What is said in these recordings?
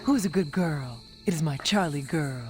Who's a good girl? It is my Charlie girl.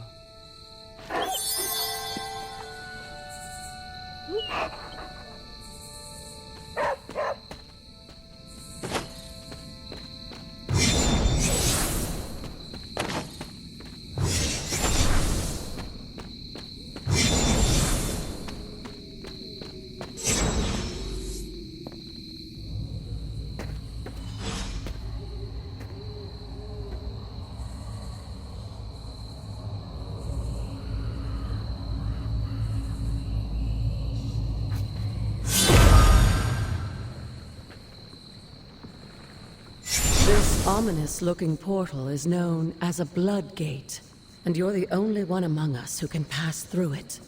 This ominous-looking portal is known as a blood gate, and you're the only one among us who can pass through it.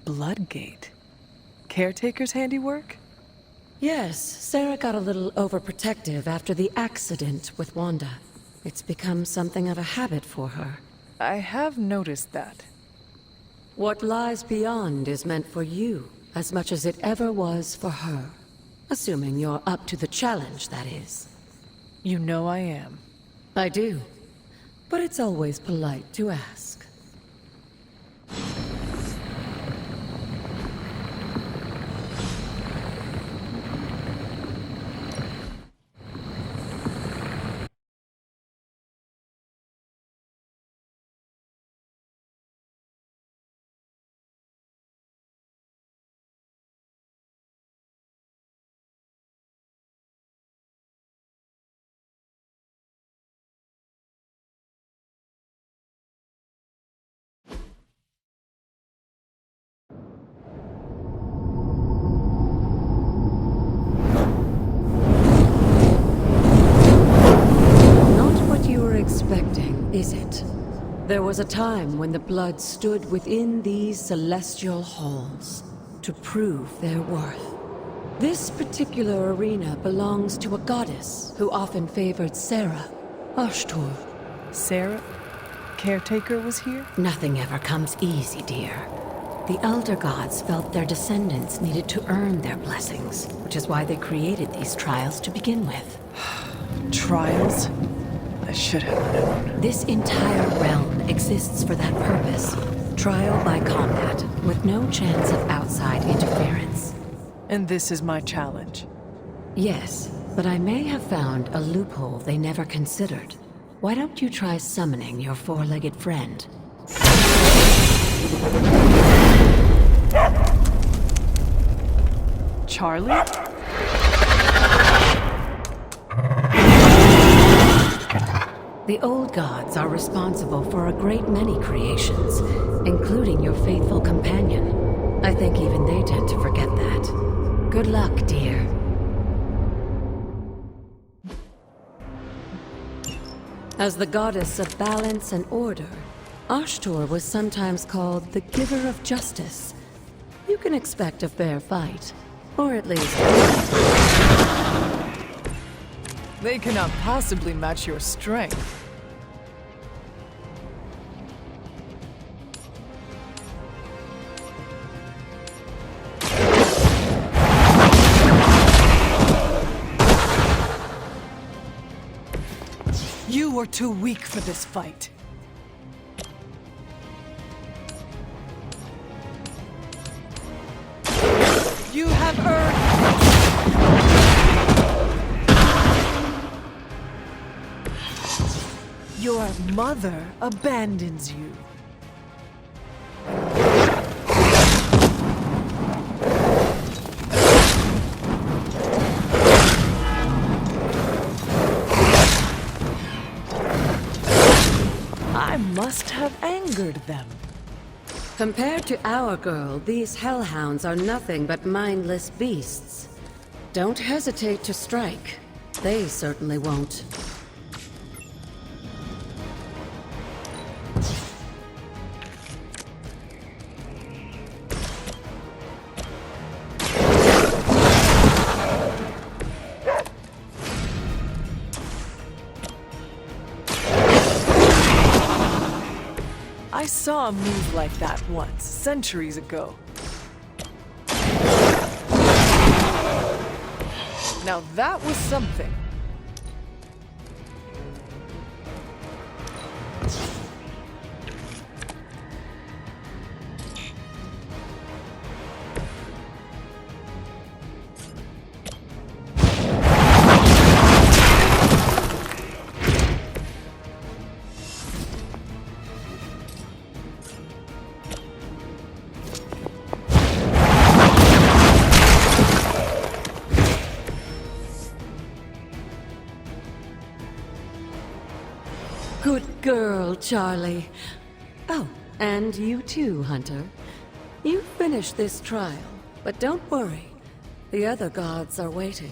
Bloodgate? Caretaker's handiwork? Yes, Sarah got a little overprotective after the accident with Wanda. It's become something of a habit for her. I have noticed that. What lies beyond is meant for you, as much as it ever was for her. Assuming you're up to the challenge, that is. You know I am. I do. But it's always polite to ask. Is it? There was a time when the blood stood within these celestial halls to prove their worth. This particular arena belongs to a goddess who often favored Sarah, Oshtur. Sarah? Caretaker was here? Nothing ever comes easy, dear. The Elder Gods felt their descendants needed to earn their blessings, which is why they created these trials to begin with. Trials? I should have known. This entire realm exists for that purpose. Trial by combat, with no chance of outside interference. And this is my challenge? Yes, but I may have found a loophole they never considered. Why don't you try summoning your four-legged friend? Charlie? The old gods are responsible for a great many creations, including your faithful companion. I think even they tend to forget that. Good luck, dear. As the goddess of balance and order, Oshtur was sometimes called the giver of justice. You can expect a fair fight, or at least... They cannot possibly match your strength. You are too weak for this fight. You have earned... Your mother abandons you. I must have angered them. Compared to our girl, these hellhounds are nothing but mindless beasts. Don't hesitate to strike. They certainly won't. I saw a move like that once, centuries ago. Now that was something. girl, Charlie. Oh, and you too, Hunter. You finished this trial, but don't worry. The other gods are waiting.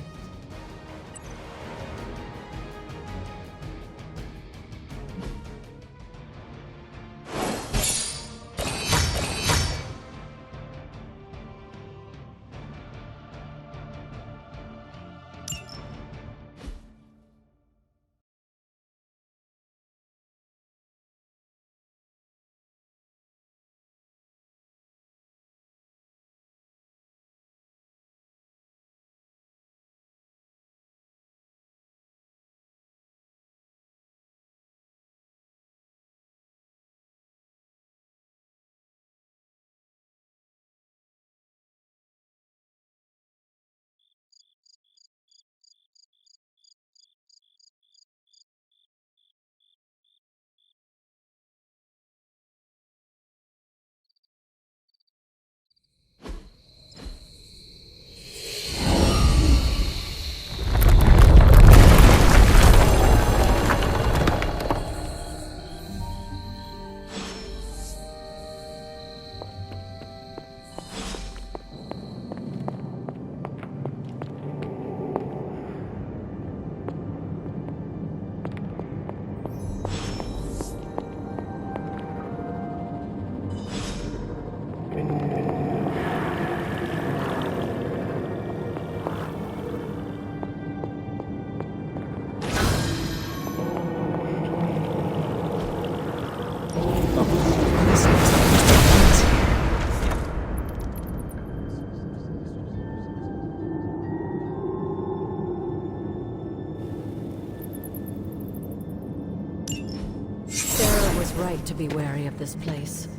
Right to be wary of this place.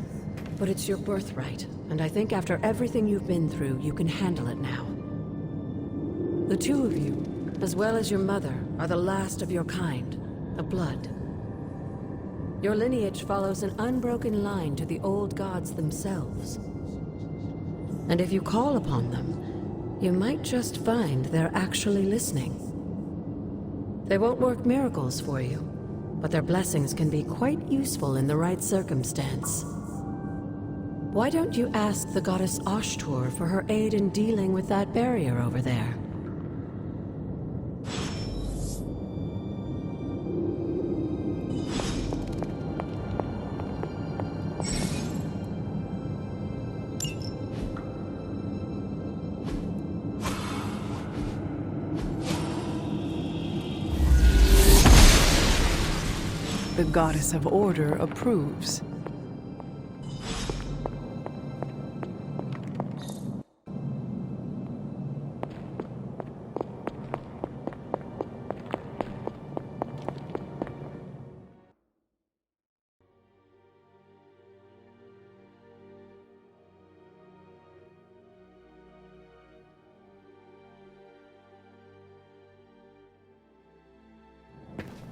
But it's your birthright, and I think after everything you've been through, you can handle it now. The two of you, as well as your mother, are the last of your kind, the Blood. Your lineage follows an unbroken line to the old gods themselves. And if you call upon them, you might just find they're actually listening. They won't work miracles for you, but their blessings can be quite useful in the right circumstance. Why don't you ask the goddess Oshtur for her aid in dealing with that barrier over there? The goddess of order approves.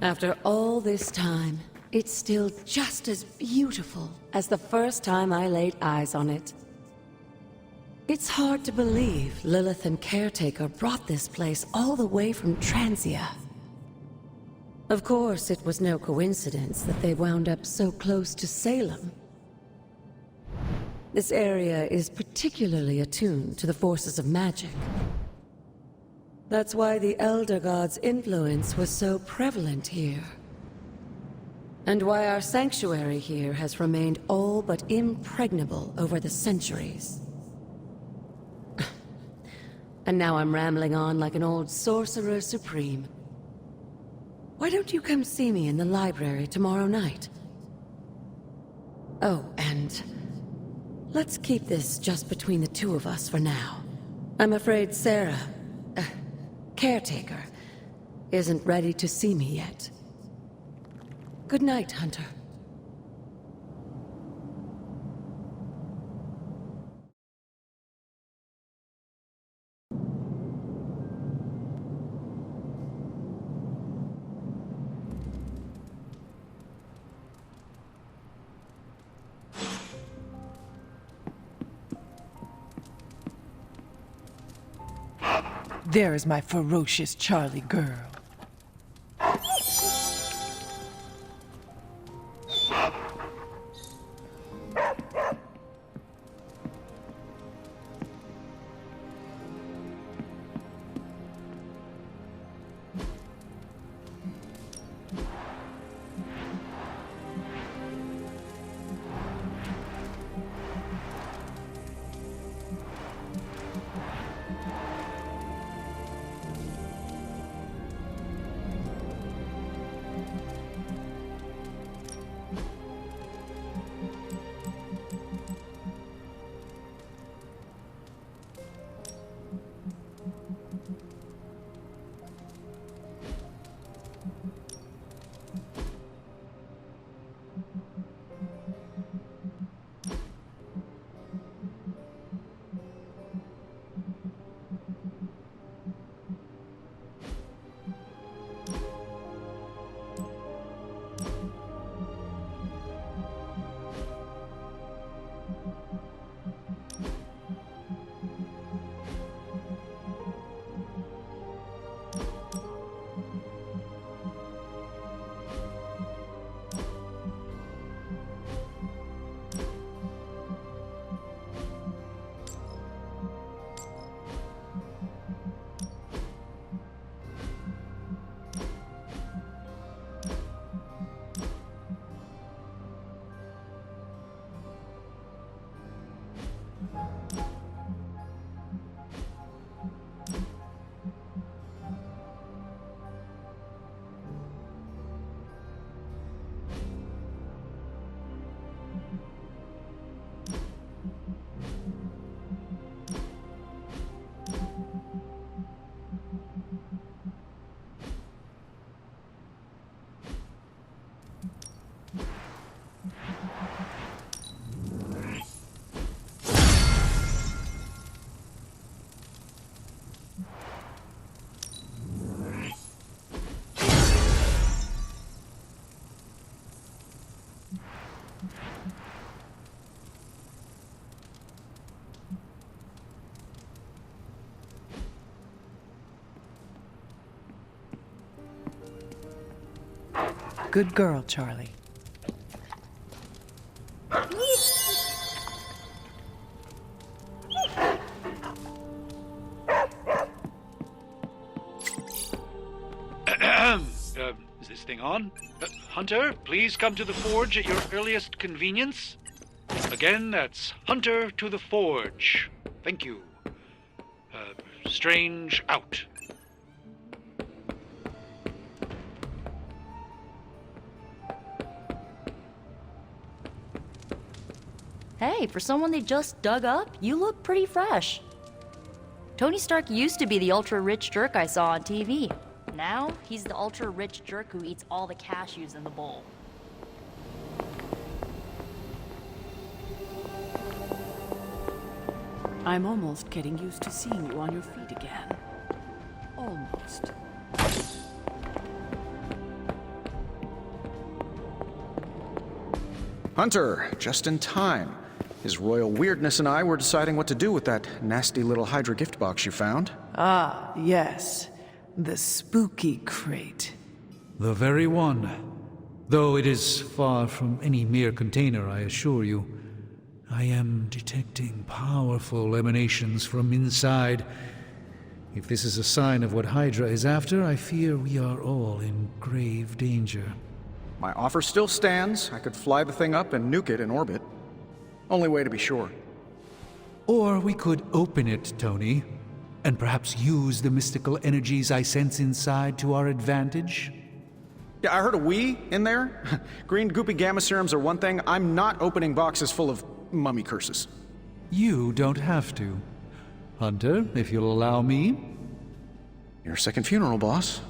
After all this time, it's still just as beautiful as the first time I laid eyes on it. It's hard to believe Lilith and Caretaker brought this place all the way from Transia. Of course, it was no coincidence that they wound up so close to Salem. This area is particularly attuned to the forces of magic. That's why the Elder God's influence was so prevalent here. And why our sanctuary here has remained all but impregnable over the centuries. And now I'm rambling on like an old sorcerer supreme. Why don't you come see me in the library tomorrow night? Oh, and let's keep this just between the two of us for now. I'm afraid Sarah, Caretaker, isn't ready to see me yet. Good night, Hunter. There is my ferocious Charlie girl. Good girl, Charlie. Is this thing on? Hunter, please come to the forge at your earliest convenience. Again, that's Hunter to the forge. Thank you. Strange out. Hey, for someone they just dug up, you look pretty fresh. Tony Stark used to be the ultra-rich jerk I saw on TV. Now, he's the ultra-rich jerk who eats all the cashews in the bowl. I'm almost getting used to seeing you on your feet again. Almost. Hunter, just in time. His royal weirdness and I were deciding what to do with that nasty little Hydra gift box you found. Ah, yes. The spooky crate. The very one. Though it is far from any mere container, I assure you. I am detecting powerful emanations from inside. If this is a sign of what Hydra is after, I fear we are all in grave danger. My offer still stands. I could fly the thing up and nuke it in orbit. Only way to be sure. Or we could open it, Tony, and perhaps use the mystical energies I sense inside to our advantage. Yeah, I heard a "we" in there. Green goopy gamma serums are one thing. I'm not opening boxes full of mummy curses. You don't have to. Hunter, if you'll allow me. Your second funeral, boss.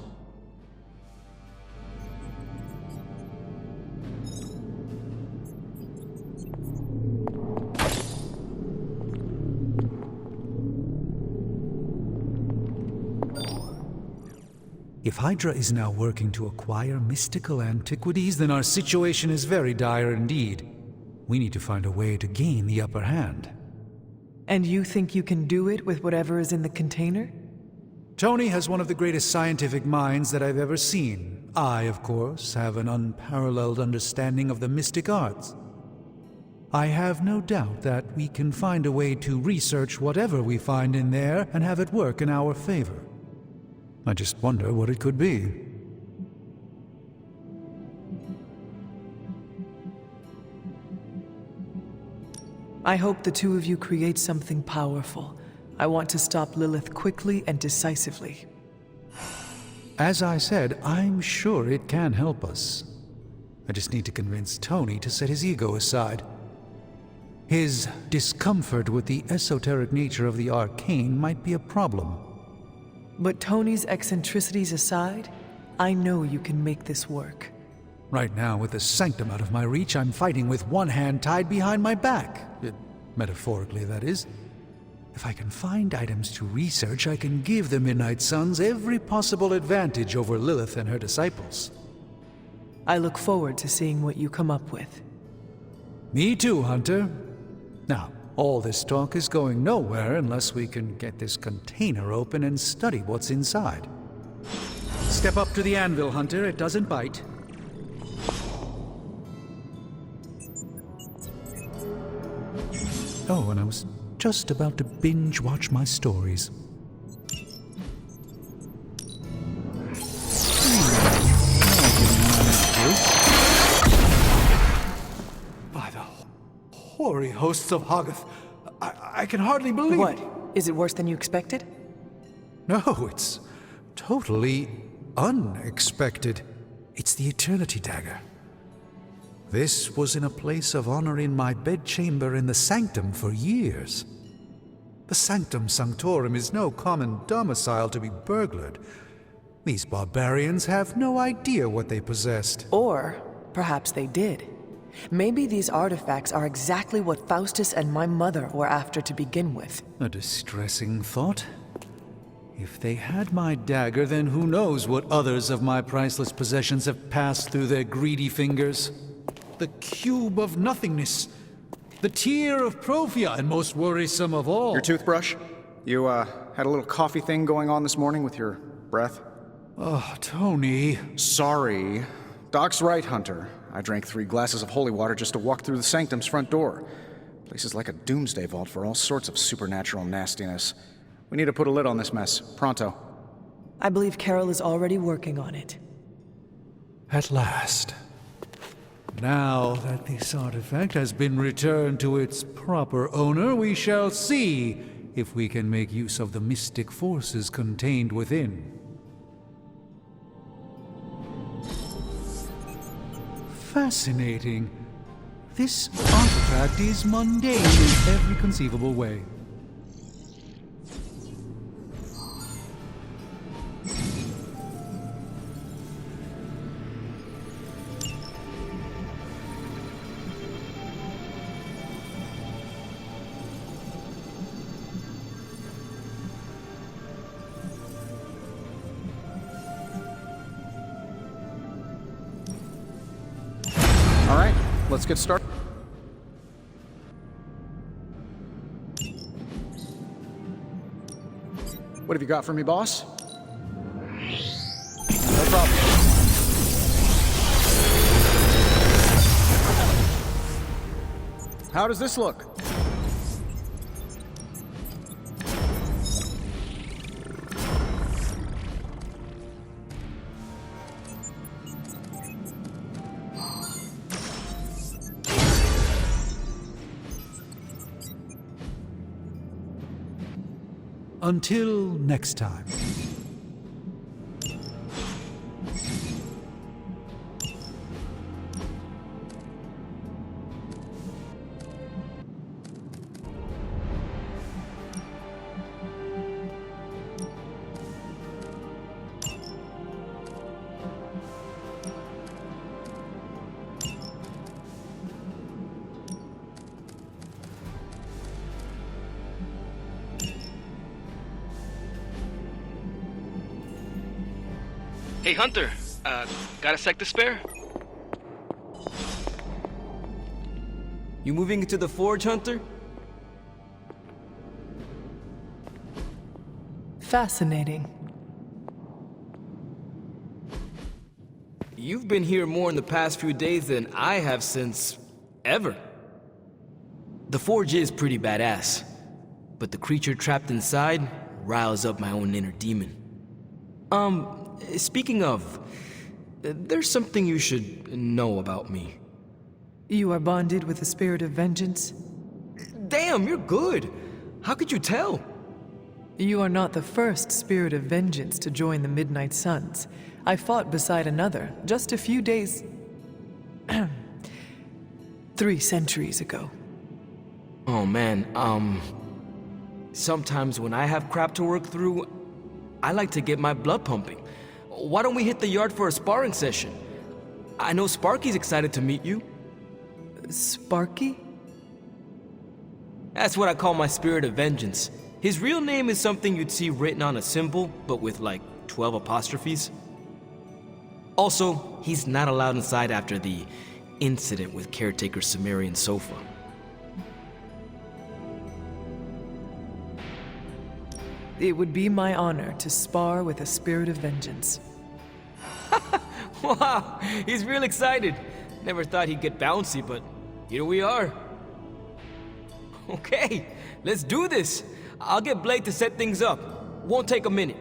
If Hydra is now working to acquire mystical antiquities, then our situation is very dire indeed. We need to find a way to gain the upper hand. And you think you can do it with whatever is in the container? Tony has one of the greatest scientific minds that I've ever seen. I, of course, have an unparalleled understanding of the mystic arts. I have no doubt that we can find a way to research whatever we find in there and have it work in our favor. I just wonder what it could be. I hope the two of you create something powerful. I want to stop Lilith quickly and decisively. As I said, I'm sure it can help us. I just need to convince Tony to set his ego aside. His discomfort with the esoteric nature of the arcane might be a problem. But Tony's eccentricities aside, I know you can make this work. Right now, with the sanctum out of my reach, I'm fighting with one hand tied behind my back. Metaphorically, that is. If I can find items to research, I can give the Midnight Suns every possible advantage over Lilith and her disciples. I look forward to seeing what you come up with. Me too, Hunter. Now, all this talk is going nowhere unless we can get this container open and study what's inside. Step up to the anvil, Hunter. It doesn't bite. Oh, and I was just about to binge-watch my stories. By the hoary hosts of Hoggoth, I can hardly believe What? Is it worse than you expected? No, it's totally unexpected. It's the Eternity Dagger. This was in a place of honor in my bedchamber in the Sanctum for years. The Sanctum Sanctorum is no common domicile to be burglared. These barbarians have no idea what they possessed. Or perhaps they did. Maybe these artifacts are exactly what Faustus and my mother were after to begin with. A distressing thought. If they had my dagger, then who knows what others of my priceless possessions have passed through their greedy fingers. The cube of nothingness. The tear of Prophia, and most worrisome of all. Your toothbrush? You, had a little coffee thing going on this morning with your breath? Oh, Tony. Sorry, Doc's right, Hunter. I drank 3 glasses of holy water just to walk through the sanctum's front door. Place is like a doomsday vault for all sorts of supernatural nastiness. We need to put a lid on this mess. Pronto. I believe Carol is already working on it. At last. Now that this artifact has been returned to its proper owner, we shall see if we can make use of the mystic forces contained within. Fascinating. This artifact is mundane in every conceivable way. All right, let's get started. What have you got for me, boss? No problem. How does this look? Until next time. Hey, Hunter, got a sec to spare? You moving into the forge, Hunter? Fascinating. You've been here more in the past few days than I have since ever. The forge is pretty badass, but the creature trapped inside riles up my own inner demon. Speaking of, there's something you should know about me. You are bonded with the spirit of vengeance? Damn, you're good. How could you tell? You are not the first spirit of vengeance to join the Midnight Suns. I fought beside another just a few days... 3 centuries ago. Oh man, sometimes when I have crap to work through, I like to get my blood pumping. Why don't we hit the yard for a sparring session? I know Sparky's excited to meet you. Sparky? That's what I call my spirit of vengeance. His real name is something you'd see written on a symbol, but with like 12 apostrophes. Also, he's not allowed inside after the incident with caretaker Sumerian Sofa. It would be my honor to spar with a spirit of vengeance. Wow, he's real excited. Never thought he'd get bouncy, but here we are. Okay, let's do this. I'll get Blade to set things up. Won't take a minute.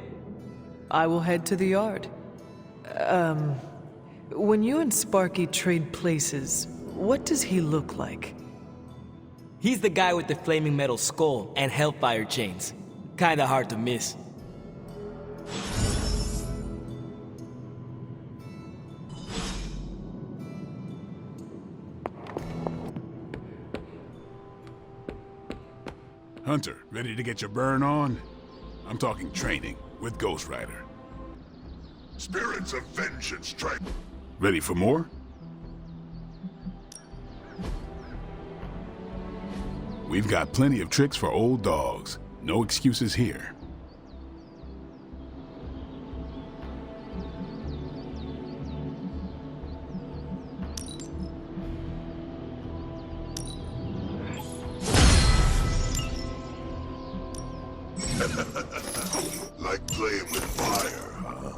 I will head to the yard. When you and Sparky trade places, what does he look like? He's the guy with the flaming metal skull and hellfire chains. Kinda hard to miss. Hunter, ready to get your burn on? I'm talking training with Ghost Rider. Spirits of vengeance strike. Ready for more? We've got plenty of tricks for old dogs. No excuses here. Like playing with fire, huh?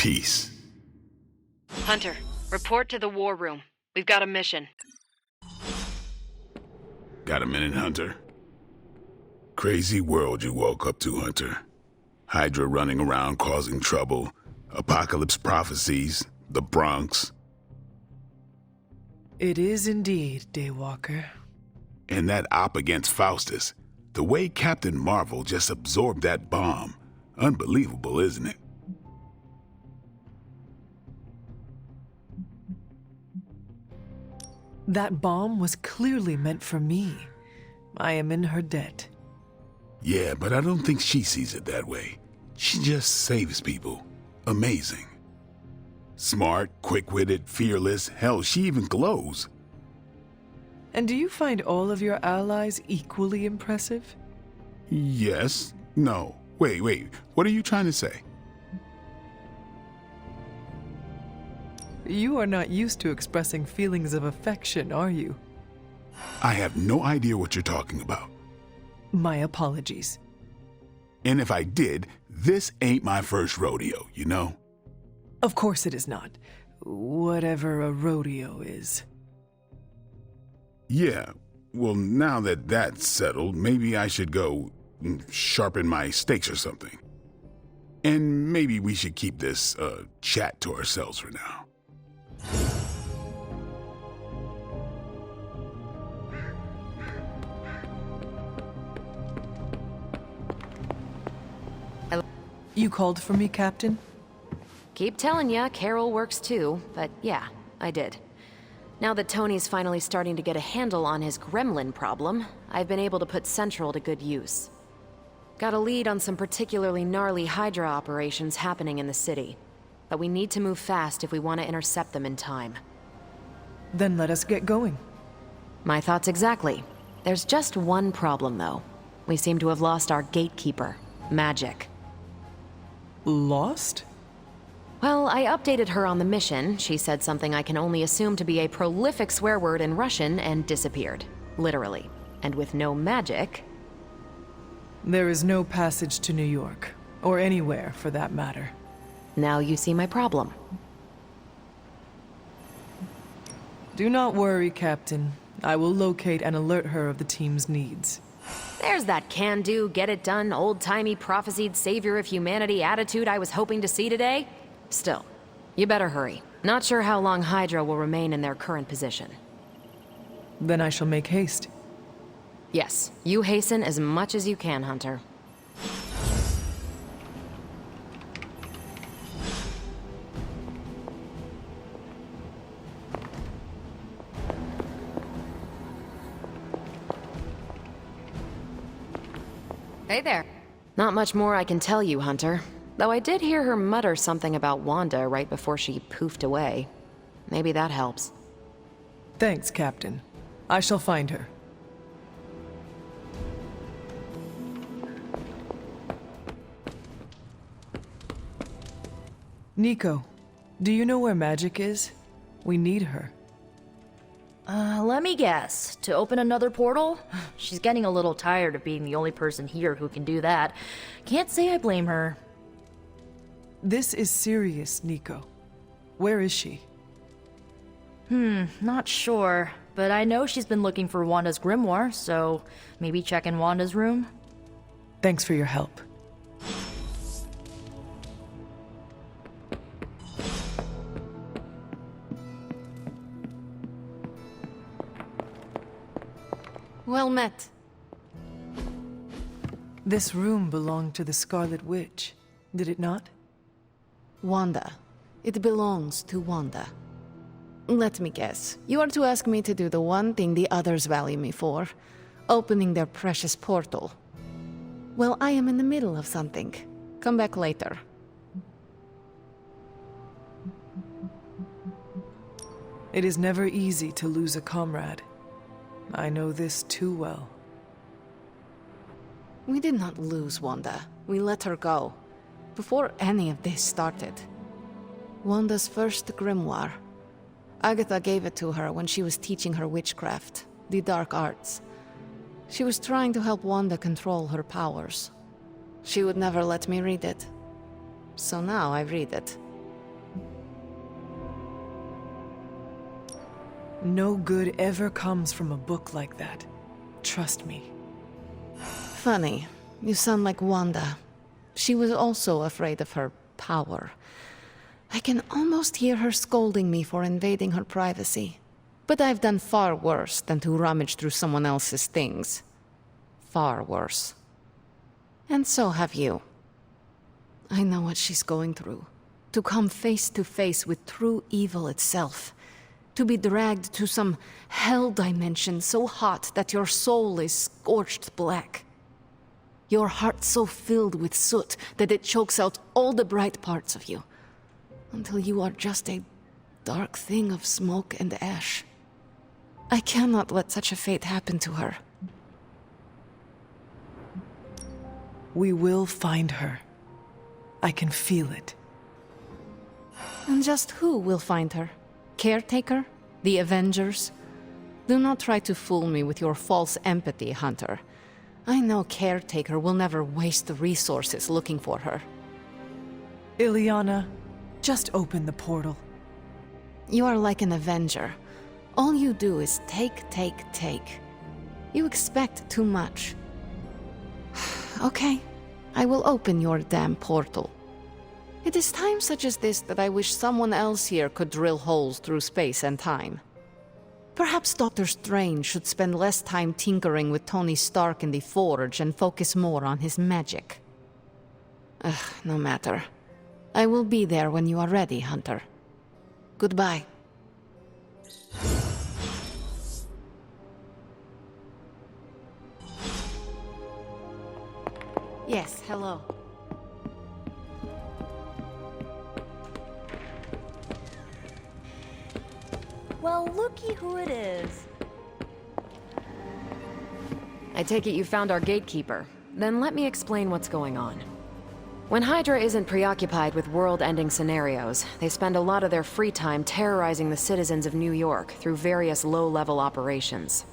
Peace. Hunter, report to the war room. We've got a mission. Got a minute, Hunter? Crazy world you woke up to, Hunter. Hydra running around causing trouble, apocalypse prophecies, the Bronx. It is indeed, Daywalker. And that op against Faustus. The way Captain Marvel just absorbed that bomb. Unbelievable, isn't it? That bomb was clearly meant for me. I am in her debt. Yeah, but I don't think she sees it that way. She just saves people. Amazing. Smart, quick-witted, fearless. Hell, she even glows. And do you find all of your allies equally impressive? Yes. No. Wait. What are you trying to say? You are not used to expressing feelings of affection, are you? I have no idea what you're talking about. My apologies. And if I did, this ain't my first rodeo, you know? Of course it is not. Whatever a rodeo is. Yeah. Well, now that that's settled, maybe I should go sharpen my stakes or something. And maybe we should keep this chat to ourselves for now. You called for me, Captain? Keep telling ya, Carol works too, but yeah, I did. Now that Tony's finally starting to get a handle on his gremlin problem, I've been able to put Central to good use. Got a lead on some particularly gnarly Hydra operations happening in the city. But we need to move fast if we want to intercept them in time. Then let us get going. My thoughts exactly. There's just one problem, though. We seem to have lost our gatekeeper, Magic. Lost? Well, I updated her on the mission. She said something I can only assume to be a prolific swear word in Russian and disappeared. Literally. And with no magic... There is no passage to New York. Or anywhere, for that matter. Now you see my problem. Do not worry, Captain. I will locate and alert her of the team's needs. There's that can-do, get-it-done, old-timey prophesied savior of humanity attitude I was hoping to see today. Still, you better hurry. Not sure how long Hydra will remain in their current position. Then I shall make haste. Yes, you hasten as much as you can, Hunter. Hey there. Not much more I can tell you, Hunter. Though I did hear her mutter something about Wanda right before she poofed away. Maybe that helps. Thanks, Captain. I shall find her. Nico, do you know where Magic is? We need her. Let me guess. To open another portal? She's getting a little tired of being the only person here who can do that. Can't say I blame her. This is serious, Nico. Where is she? Not sure. But I know she's been looking for Wanda's grimoire, so maybe check in Wanda's room? Thanks for your help. Well met. This room belonged to the Scarlet Witch, did it not? Wanda. It belongs to Wanda. Let me guess. You are to ask me to do the one thing the others value me for. Opening their precious portal. Well, I am in the middle of something. Come back later. It is never easy to lose a comrade. I know this too well. We did not lose Wanda. We let her go. Before any of this started. Wanda's first grimoire. Agatha gave it to her when she was teaching her witchcraft, the dark arts. She was trying to help Wanda control her powers. She would never let me read it. So now I read it. No good ever comes from a book like that. Trust me. Funny. You sound like Wanda. She was also afraid of her power. I can almost hear her scolding me for invading her privacy. But I've done far worse than to rummage through someone else's things. Far worse. And so have you. I know what she's going through. To come face to face with true evil itself. To be dragged to some hell dimension so hot that your soul is scorched black. Your heart so filled with soot that it chokes out all the bright parts of you. Until you are just a dark thing of smoke and ash. I cannot let such a fate happen to her. We will find her. I can feel it. And just who will find her? Caretaker? The Avengers? Do not try to fool me with your false empathy, Hunter. I know Caretaker will never waste the resources looking for her. Ileana, just open the portal. You are like an Avenger. All you do is take, take, take. You expect too much. Okay, I will open your damn portal. It is times such as this that I wish someone else here could drill holes through space and time. Perhaps Doctor Strange should spend less time tinkering with Tony Stark in the Forge and focus more on his magic. No matter. I will be there when you are ready, Hunter. Goodbye. Yes, hello. Well, looky who it is. I take it you found our gatekeeper. Then let me explain what's going on. When Hydra isn't preoccupied with world-ending scenarios, they spend a lot of their free time terrorizing the citizens of New York through various low-level operations.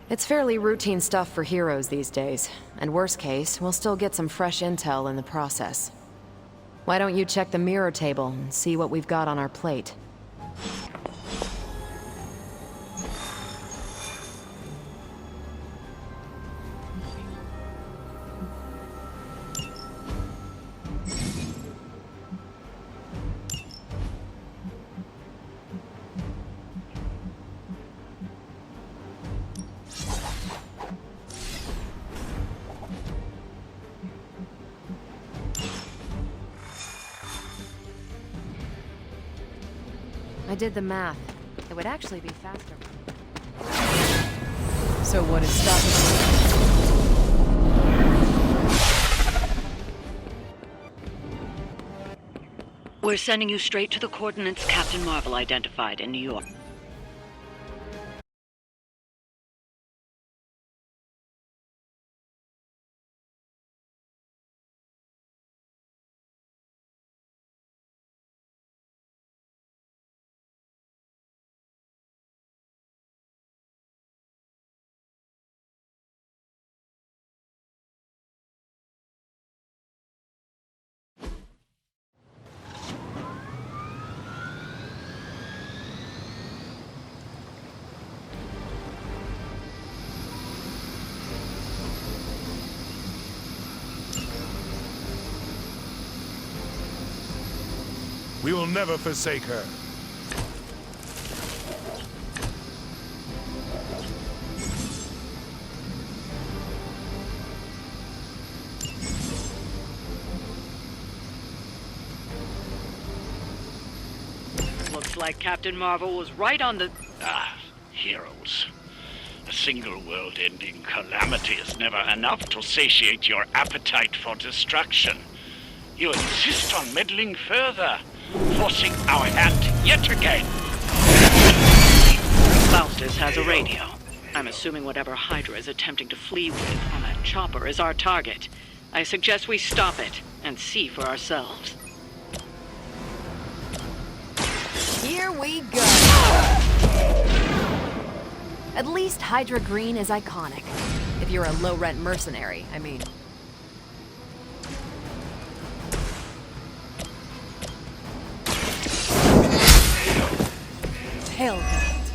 It's fairly routine stuff for heroes these days, and worst case, we'll still get some fresh intel in the process. Why don't you check the mirror table and see what we've got on our plate? I did the math. It would actually be faster. So what is stopping you? We're sending you straight to the coordinates Captain Marvel identified in New York. We will never forsake her. Looks like Captain Marvel was right on the... Heroes. A single world-ending calamity is never enough to satiate your appetite for destruction. You insist on meddling further, forcing our hand yet again. Faustus has a radio. I'm assuming whatever Hydra is attempting to flee with on that chopper is our target. I suggest we stop it and see for ourselves. Here we go! At least Hydra Green is iconic. If you're a low-rent mercenary, I mean. Hell with it.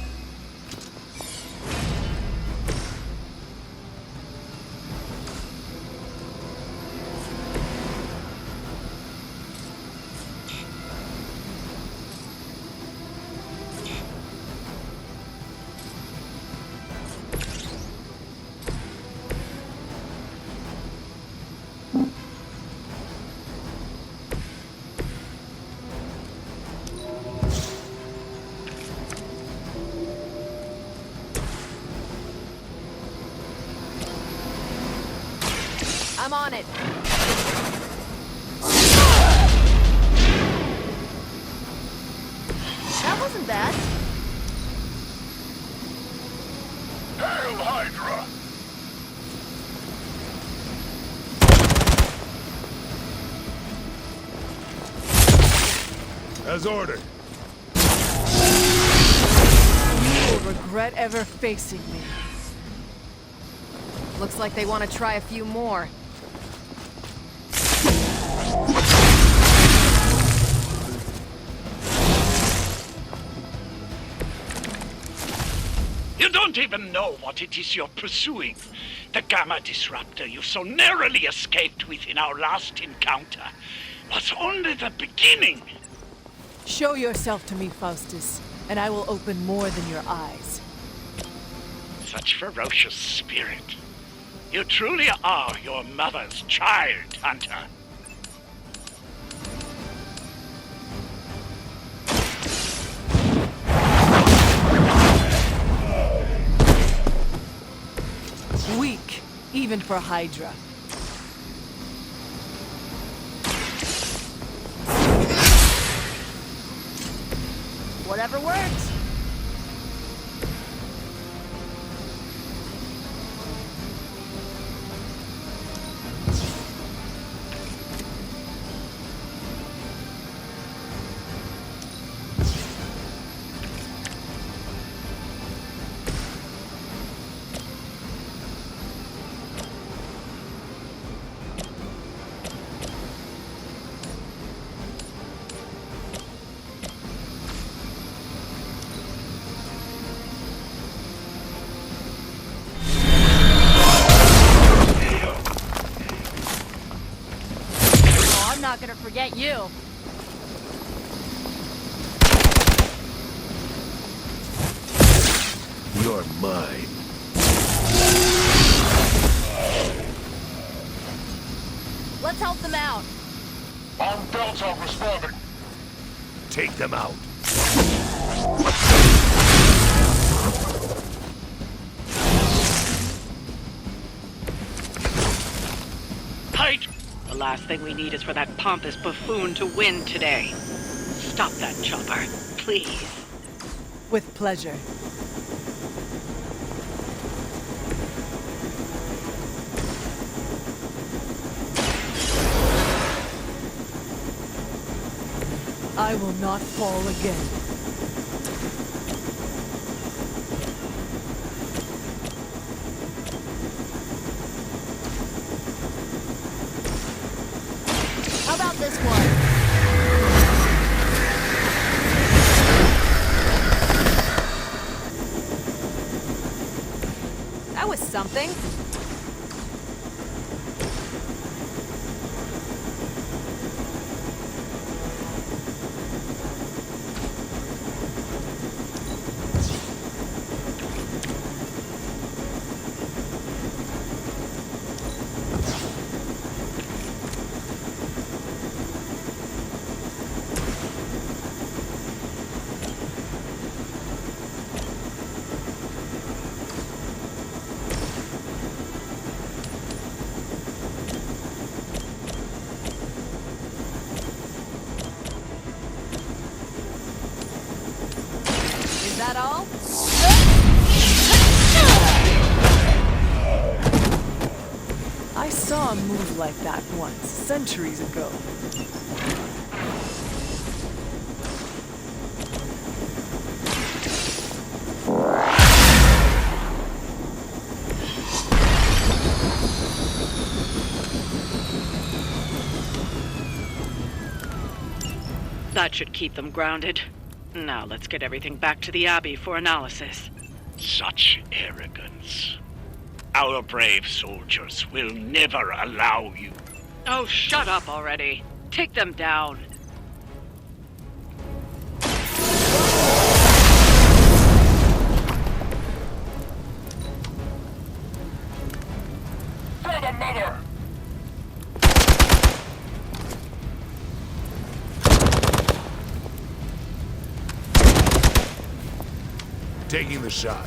I'm on it. That wasn't bad. Hail Hydra! As ordered. You will regret ever facing me. Looks like they want to try a few more. You don't even know what it is you're pursuing. The Gamma Disruptor you so narrowly escaped with in our last encounter was only the beginning. Show yourself to me, Faustus, and I will open more than your eyes. Such ferocious spirit. You truly are your mother's child, Hunter. Weak, even for Hydra. Whatever works. I'm not gonna forget you. You're mine. Let's help them out. On Delta responding. Take them out. Hydra! The last thing we need is for that pompous buffoon to win today. Stop that chopper, please. With pleasure. I will not fall again. How about this one? That was something. Is that all? I saw a move like that once, centuries ago. That should keep them grounded. Now let's get everything back to the Abbey for analysis. Such arrogance. Our brave soldiers will never allow you. Oh, shut up already. Take them down. For the mother! Taking the shot.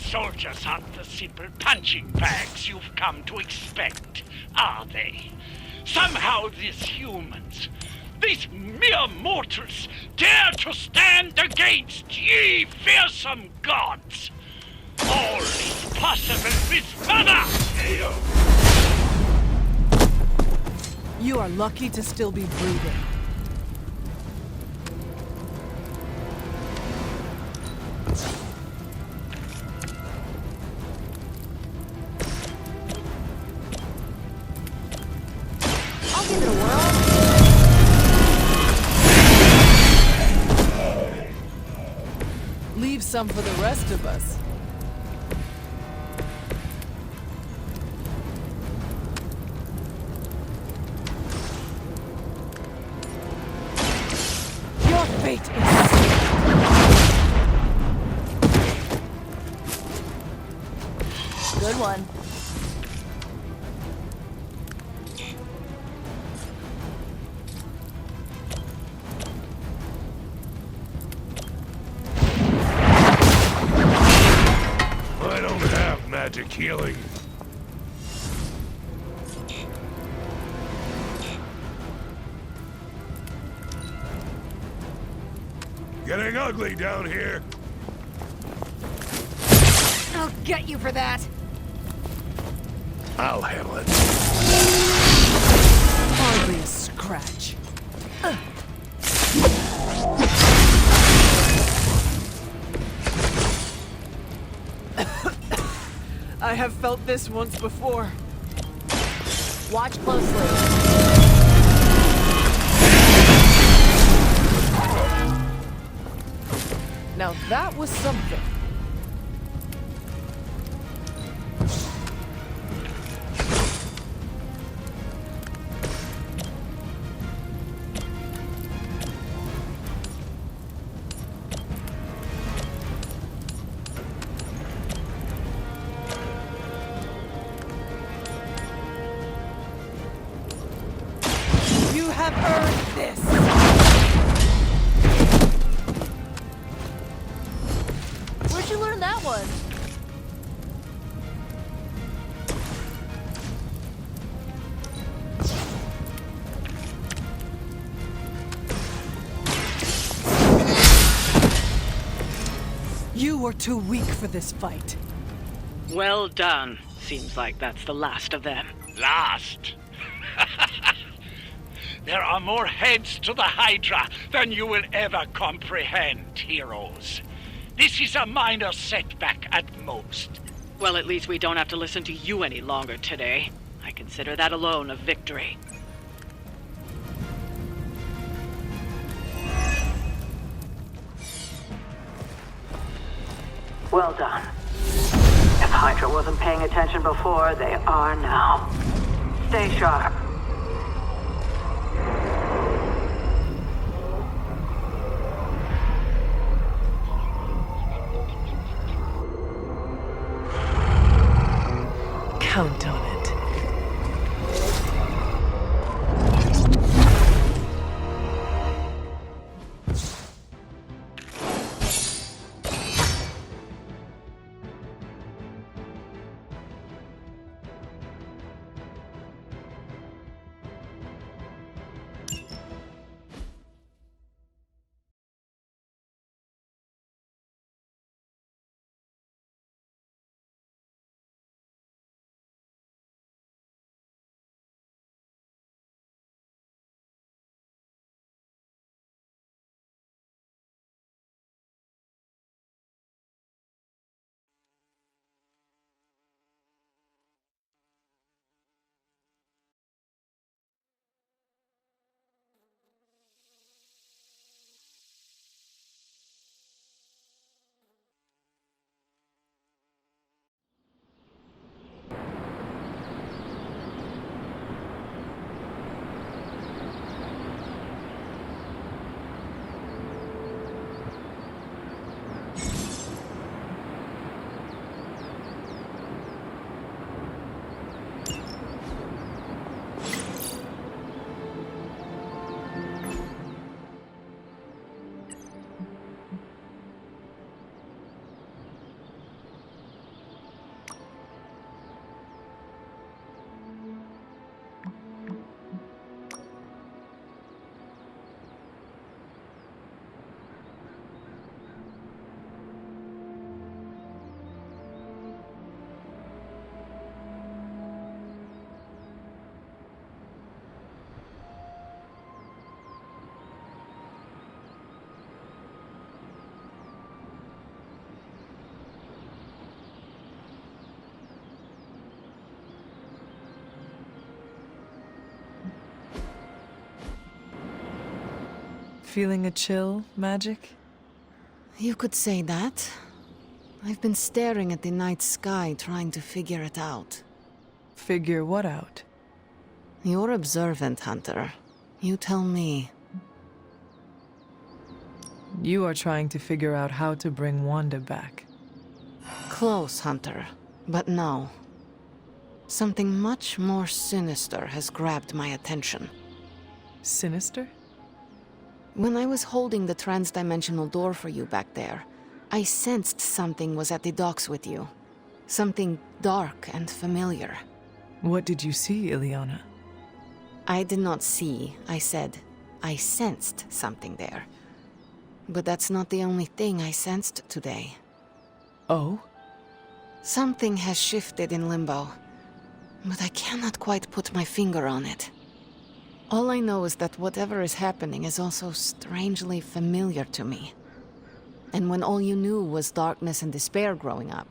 soldiers aren't the simple punching bags you've come to expect, are they? Somehow these humans, these mere mortals, dare to stand against ye fearsome gods. All is possible with Mother! You are lucky to still be breathing. I'll give it a whirl. Leave some for the rest of us. Your fate is sealed. Good one. I don't have magic healing. Getting ugly down here. I'll get you for that. I'll handle it. Hardly a scratch. I have felt this once before. Watch closely. Now that was something. You have earned this! Where'd you learn that one? You were too weak for this fight. Well done. Seems like that's the last of them. Last? There are more heads to the Hydra than you will ever comprehend, heroes. This is a minor setback at most. Well, at least we don't have to listen to you any longer today. I consider that alone a victory. Well done. If Hydra wasn't paying attention before, they are now. Stay sharp. Count on it. feeling a chill, Magic? You could say that. I've been staring at the night sky trying to figure it out. Figure what out? You're observant, Hunter. You tell me. You are trying to figure out how to bring Wanda back. Close, Hunter. But no. Something much more sinister has grabbed my attention. Sinister? When I was holding the trans-dimensional door for you back there, I sensed something was at the docks with you. Something dark and familiar. What did you see, Ileana? I did not see, I said. I sensed something there. But that's not the only thing I sensed today. Oh? Something has shifted in Limbo, but I cannot quite put my finger on it. All I know is that whatever is happening is also strangely familiar to me. And when all you knew was darkness and despair growing up,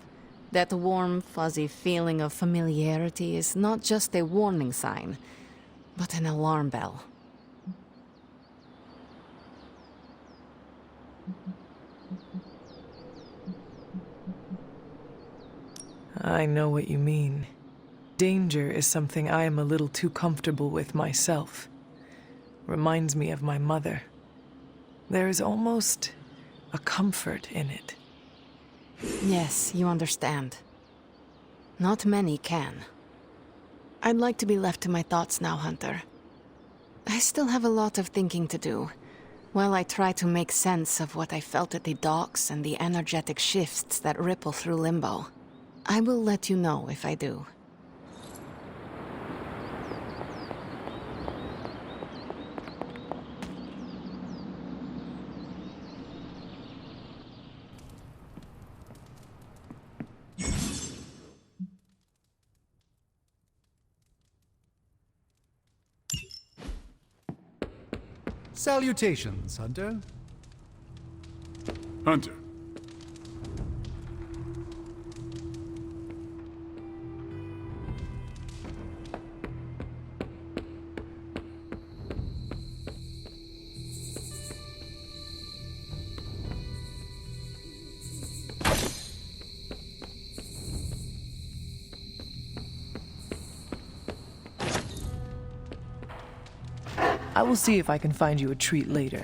that warm, fuzzy feeling of familiarity is not just a warning sign, but an alarm bell. I know what you mean. Danger is something I am a little too comfortable with myself. Reminds me of my mother. There is almost a comfort in it. Yes, you understand. Not many can. I'd like to be left to my thoughts now, Hunter. I still have a lot of thinking to do, while I try to make sense of what I felt at the docks and the energetic shifts that ripple through Limbo. I will let you know if I do. Salutations, Hunter. Hunter. I will see if I can find you a treat later.